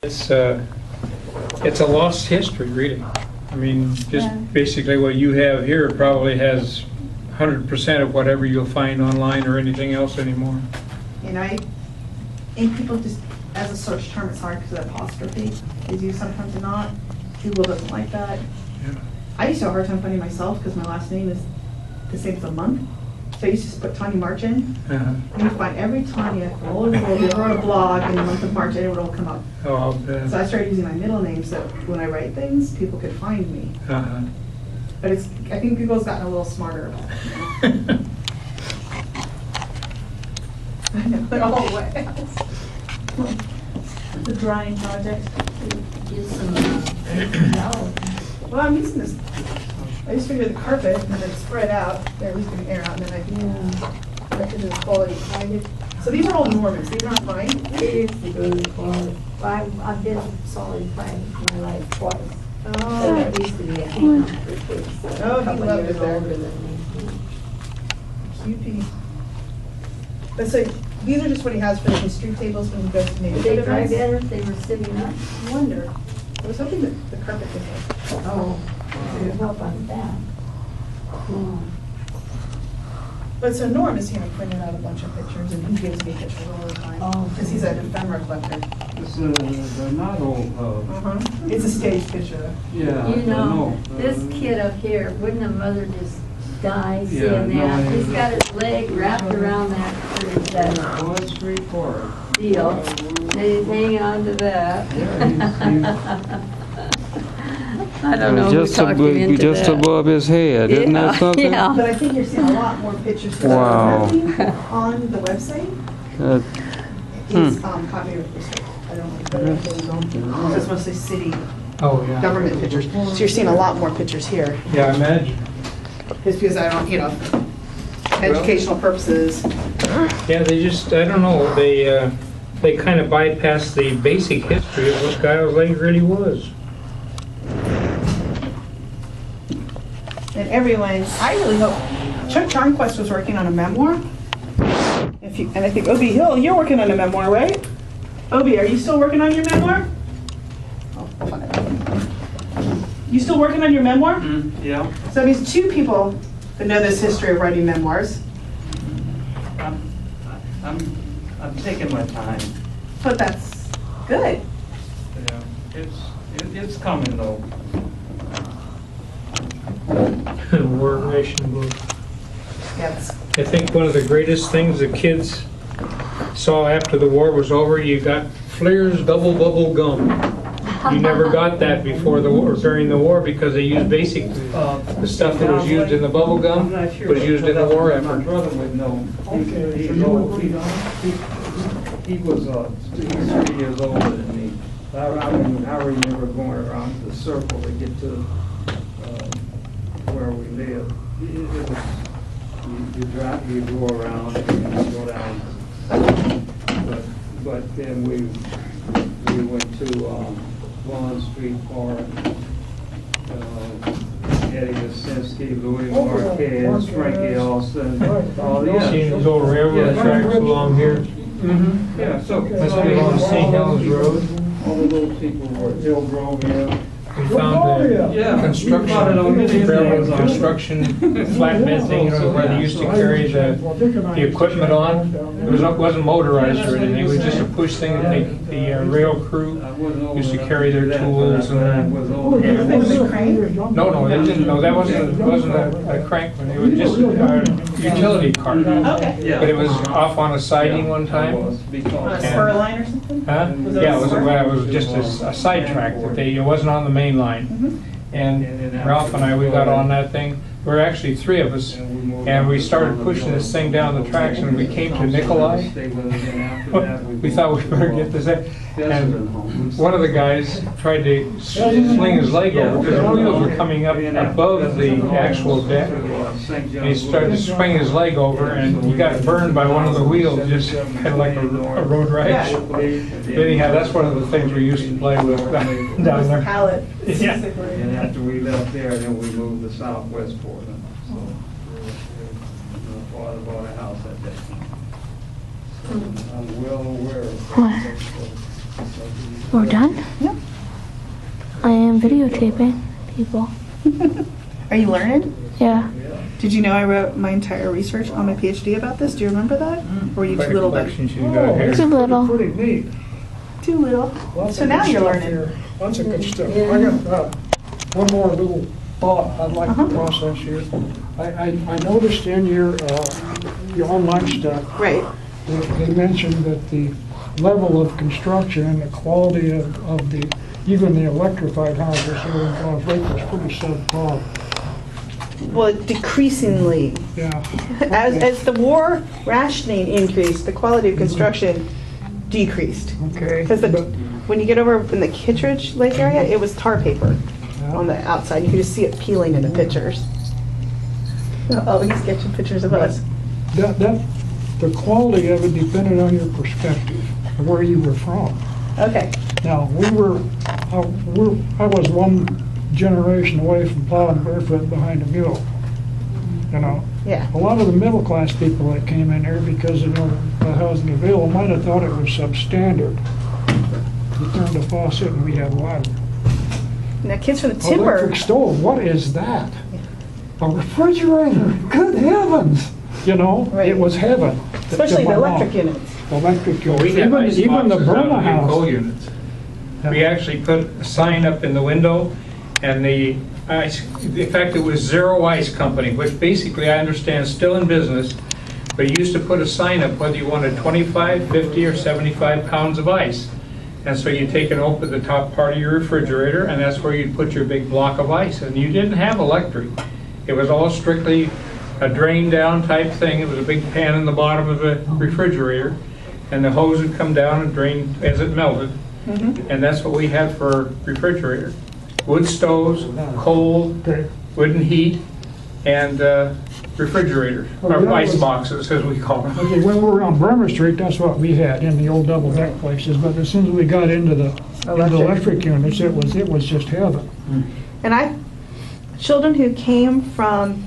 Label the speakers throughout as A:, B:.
A: It's it's a lost history, really. I mean, just
B: Yeah.
A: basically what you have here probably has 100% of whatever you'll find online or anything else anymore.
B: You know, and people just, as a search term, it's hard because of apostrophe is used sometimes or not. Google doesn't like that.
A: Yeah.
B: I used to have a hard time finding myself because my last name is the same as a month. So I used to just put Tanya Marchand.
A: Uh-huh.
B: And you find every Tanya from all over the world who wrote a blog in the month of March and it would all come up.
A: Oh, I'll bet.
B: So I started using my middle name so when I write things, people could find me.
A: Uh-huh.
B: But it's, I think Google's gotten a little smarter about it now. I know, they're all wet. The drying project.
C: Get some,
B: Well, I'm using this, I just figured the carpet and then spread out, they're leaving the air out, and then I corrected the quality behind it. So these are all Normans, these aren't mine.
C: it is the good quality. I've been solid plank my life twice. So
B: Oh,
C: that used to be a hang for kids.
B: Oh, he
C: a couple
B: loved
C: years
B: it there.
C: older than me.
B: QP. But so, these are just what he has for the history tables when he goes to
C: Did
B: neighborhood
C: they dry
B: events.
C: better if they were sitting up?
B: I wonder, I was hoping that the carpet could help.
C: Oh, it would help on that.
B: But so Norm is here and printed out a bunch of pictures and he gives me pictures all the time.
C: Oh.
B: Because he's an ephemera collector.
D: They're not all,
B: It's a stage picture.
D: yeah.
C: You
D: I
C: know, this kid up here, wouldn't a mother just die
D: Yeah,
C: seeing
D: no,
C: that?
D: I-
C: He's got his leg wrapped around that
D: Well, it's straightforward.
C: deal, and he's hanging on to that.
D: Yeah,
C: I don't know who talked him into that.
D: Just above his head, isn't
C: Yeah,
D: that something?
C: yeah.
B: But I think you're seeing a lot more pictures that
D: Wow.
B: are on the website.
D: Uh,
B: It's copyright restricted. I don't know. So it's mostly city
A: Oh, yeah.
B: government pictures. So you're seeing a lot more pictures here.
A: Yeah, I imagine.
B: Just because I don't, educational purposes.
A: Yeah, they just, I don't know, they kind of bypass the basic history of what Giles Lake really was.
B: And everyone, I really hope, Chuck Charnquist was working on a memoir. And I think Obie Hill, you're working on a memoir, right? Obie, are you still working on your memoir? Oh, I'll find it. You still working on your memoir?
D: Yeah,
B: So these two people that know this history of writing memoirs,
D: I'm taking my time.
B: but that's good.
D: Yeah, it's coming though.
A: War Nation book.
B: Yes.
A: I think one of the greatest things the kids saw after the war was over, you got Fleer's double bubble gum. You never got that before the war, during the war, because they used basic, the stuff that was used in the bubble gum was used in the war
D: My
A: effort.
D: brother would know. He's old. He was, he's 3 years older than me. I remember going around the circle to get to where we live. It was, you drive, you go around and you go down. But then we went to Vaughn Street Park, Eddie Jasinski, Louis Marquez, Frankie Austin, all the
A: Seeing these old railroad tracks along here,
D: Mm-hmm, yeah, so.
A: must be on St. Helens Road.
D: All of those people were Hillgrove, yeah.
A: We found the
D: Yeah.
A: construction,
D: We found it on many
A: railroad
D: things.
A: construction flatbed thing, where they used to carry the equipment on. It wasn't motorized or anything, it was just a push thing that the rail crew used to carry their tools and. No, it didn't, no, that wasn't a crank one, it was just a utility cart.
B: Okay.
A: But it was off on a siding one time.
B: On a spur line or something?
A: Huh? Yeah, it was just a sidetrack, that it wasn't on the main line. And Ralph and I, we got on that thing. There were actually 3 of us, and we started pushing this thing down the tracks, and we came to Nikolai. We thought we better get this in. And one of the guys tried to sling his leg over, because the wheels were coming up above the actual deck. And he started to swing his leg over, and he got burned by one of the wheels, just kind of like a road rash. But anyhow, that's one of the things we used to play with down there.
B: Pallet.
A: Yeah.
D: And after we left there, then we moved to Southwest Portland. So, my father bought a house at that time. So I'm well aware of that.
E: We're done?
B: Yep.
E: I am videotaping people.
B: Are you learning?
E: Yeah.
B: Did you know I wrote my entire research on my PhD about this? Do you remember that? Or were you
A: Quite
B: too
A: a
B: little then?
A: collection she's got here.
E: Too little.
F: Pretty neat.
B: Too little.
F: Lots
B: So
F: of
B: now
F: good
B: you're
F: stuff
B: learning.
F: here. Lots of good stuff. I got one more little thought I'd like to process here. I noticed in your online stuff,
B: Right.
F: they mentioned that the level of construction and the quality of the, even the electrified houses here in Gulf Lake was pretty subpar.
B: Well, decreasingly.
F: Yeah.
B: As the war rationing increased, the quality of construction decreased.
F: Okay.
B: Because
F: but-
B: when you get over in the Kittredge Lake area, it was tar paper on the outside. You could just see it peeling in the pictures. Oh, he's getting pictures of us.
F: the quality of it depended on your perspective, of where you were from.
B: Okay.
F: Now, I was one generation away from plowing barefoot behind a mule, you know.
B: Yeah.
F: A lot of the middle-class people that came in here because of the housing available might have thought it was substandard. You turned the faucet and we had water.
B: Now, kids from the timber.
F: Electric stove, what is that? A refrigerator, good heavens! You know,
B: Right.
F: it was heaven.
B: Especially the
F: To my mom.
B: electric units.
F: Electric
A: Well, we
F: units,
A: have ice
F: even the
A: boxes on
F: Burma
A: the coal
F: house.
A: units. We actually put a sign up in the window, and the ice, in fact, it was Zero Ice Company, which basically I understand is still in business, but you used to put a sign up whether you wanted 25, 50, or 75 pounds of ice. And so you take and open the top part of your refrigerator, and that's where you'd put your big block of ice. And you didn't have electric. It was all strictly a drain down type thing. It was a big pan in the bottom of the refrigerator, and the hose would come down and drain as it melted. And that's what we had for our refrigerator. Wood stoves, coal,
F: Okay.
A: wooden heat, and refrigerators,
F: Well,
A: or
F: that
A: ice
F: was-
A: boxes, as we call them.
F: Okay, when we were on Bremer Street, that's what we had in the old double deck places, but as soon as we got into the electric units, it was just heaven.
B: And children who came from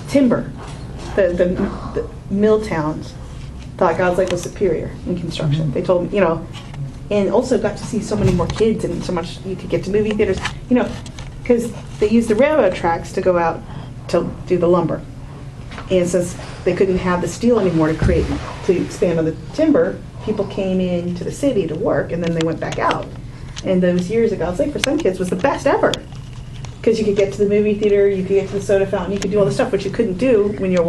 B: timber, the mill towns, thought God's Lake was superior in construction. They told me, you know, and also got to see so many more kids and so much, you could get to movie theaters, you know, because they used the railroad tracks to go out to do the lumber. And since they couldn't have the steel anymore to expand on the timber, people came into the city to work and then they went back out. And those years at God's Lake for some kids was the best ever. Because you could get to the movie theater, you could get to the soda fountain, you could do all the stuff which you couldn't do when your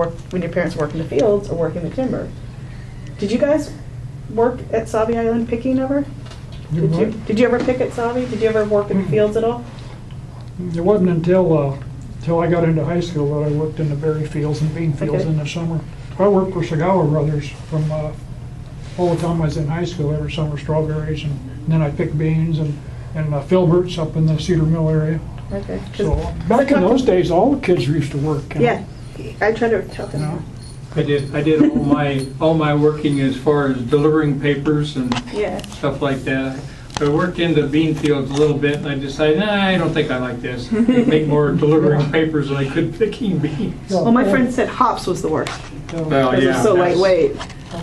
B: parents work in the fields or work in the timber. Did you guys work at Sauvie Island picking ever? Did you ever pick at Sauvie? Did you ever work in the fields at all?
F: It wasn't until I got into high school that I worked in the berry fields and bean fields
B: Okay.
F: in the summer. I worked for Sagawa Brothers from all the time I was in high school, every summer strawberries, and then I picked beans and filberts up in the Cedar Mill area.
B: Okay.
F: So back in those days, all the kids used to work. You know.
B: Yeah, I tried to tell
F: You know?
B: them.
G: I did all my working as far as delivering papers and
B: Yeah.
G: stuff like that. I worked in the bean fields a little bit, and I decided, nah, I don't think I like this. I make more delivering papers than I could picking beans.
B: Well, my friend said hops was the worst.
G: Well,
B: Because
G: yeah,
B: it's so
G: that's-
B: lightweight.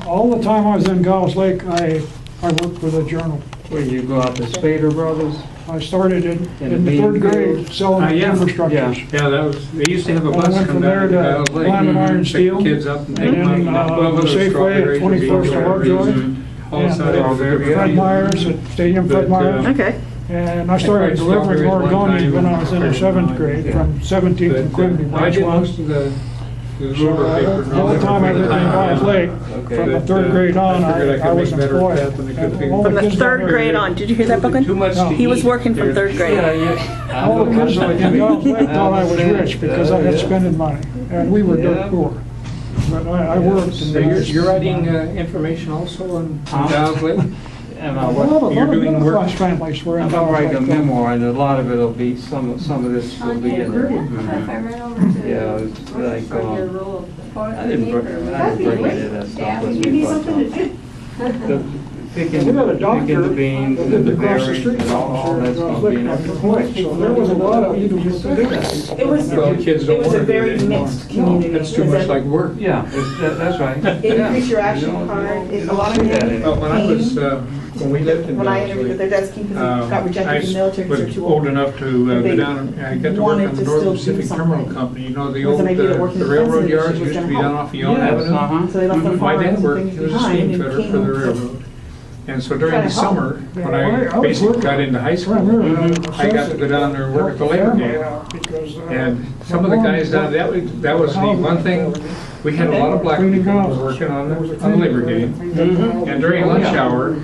F: All the time I was in Gauss Lake, I worked with a journal.
D: Where you go out to Spader Brothers?
F: I started in
D: In
F: the
D: the
F: third
D: bean
F: grade
D: field?
F: selling
A: Yeah.
F: timber structures.
A: Yeah, that was, they used to have a
F: I
A: bus
F: went
A: come
F: from
A: down
F: there
A: to
F: to
A: Giles Lake.
F: Lime and Iron
A: Pick
F: Steel,
A: kids up and
F: and
A: take them
F: then
A: out. Well,
F: the
A: those
F: Safeway at
A: strawberries and
F: 21st
A: beans
F: and Lovejoy,
A: and all
F: and
A: sides of it.
F: Fred Meyer's at Stadium Fred
A: But,
F: Myers.
B: Okay.
F: And I
A: tried
F: started delivering
A: strawberries one
F: origami
A: time
F: when I was in the
A: and-
F: 7th grade, from 17th and Quimby
A: I
F: Branch
A: did
F: 1.
A: most of the
F: So
A: lumber papers.
F: all the time I lived in Gauss Lake,
D: Okay.
F: from the
A: But,
F: 3rd grade on,
A: I figured I
F: I
A: could
F: was
A: make better
F: employed.
A: at that than I could
F: And
A: figure.
F: all
B: From the
F: kids down
B: third
F: there-
B: grade on. Did you hear that, Bookman?
A: Too much to
B: He was
A: eat.
B: working from third grade.
F: All the kids in Gauss Lake thought I was rich because I had spending money, and we were dirt poor. But I worked.
A: So you're writing information also on Giles Lake?
D: And
F: A
D: I
F: lot of
A: You're doing work-
F: middle-class families were in
D: I'm
F: Gauss
D: writing a
F: Lake.
D: memoir, and a lot of it'll be, some of this will be in there.
C: If I ran over to.
D: Yeah, it's like,
C: for your rule of
D: I didn't bring it, that stuff with me, but the picking,
F: We had a
D: picking
F: doctor
D: the beans
F: that
D: and the
F: lived across the
D: berries
F: street
D: and all
F: from
D: that's
F: us,
D: gonna be in
F: up
D: there.
F: the point. So there was a lot of people used to do that.
B: It was,
A: Well, kids
B: it
A: don't
B: was a
A: wanna do
B: very
A: it anymore.
B: mixed community.
A: That's too
B: Is
A: much
B: that-
A: like work.
D: Yeah, that's right.
B: Increase your
D: Yeah.
B: ration
D: You don't-
B: card.
D: you
B: A
D: don't
B: lot of
D: see that
B: men
D: anymore.
A: Well, when I was, when we lived in
B: When I interviewed with
A: Wellesley,
B: their dad's keepers, he got rejected from the military because they're
A: was
B: too
A: old
B: old.
A: enough to
B: But
A: go
B: they
A: down, and I got to work
B: wanted
A: on
B: to
A: the Northern
B: still do
A: Pacific Terminal
B: something.
A: Company, you know, the
B: With
A: old,
B: an idea that working
A: the
B: in
A: railroad
B: defense
A: yards
B: industry was
A: used to be
B: gonna
A: down
B: help.
A: off Yon
D: Yes,
A: Avenue.
D: uh-huh.
B: So they left the
A: My
B: farms
A: dad
B: and
A: worked,
B: things
A: he was a
B: behind
A: steam
B: and
A: fitter for the
B: came.
A: railroad. And so during
B: Trying
A: the
B: to help.
A: summer, when
F: Yeah,
A: I
F: I was
A: basically
F: working
A: got into high school,
F: primarily on
A: I got to go down there and work at the labor camp.
F: because,
A: And some of the guys down, that was the one thing, we had a lot of black people working on the labor game. And during lunch hour,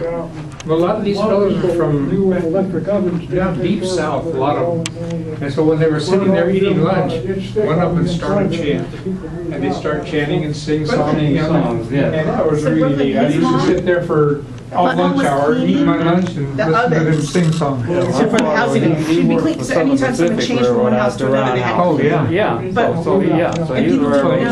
A: a lot of these fellows are from
F: New electric ovens.
A: down deep south, a lot of them. And so when they were sitting there eating lunch, went up and started chanting. And they started chanting and sing-songing.
D: Songs, yeah.
A: And that was
B: So
A: really
B: Brooklyn,
A: neat. I
B: his
A: used to
B: mom-
A: sit there for all
B: My mom
A: lunch
B: was
A: hour, eat my
B: cleaning
A: lunch and
B: the
A: listen to them
B: ovens.
A: sing songs.
B: So for the housing, she'd be clean, so anytime someone changed from one house to another, they had to
A: Oh,
B: clean.
A: yeah.
D: Yeah,
B: But-
D: so, yeah, so
B: And
D: you
B: people
D: were.
B: don't know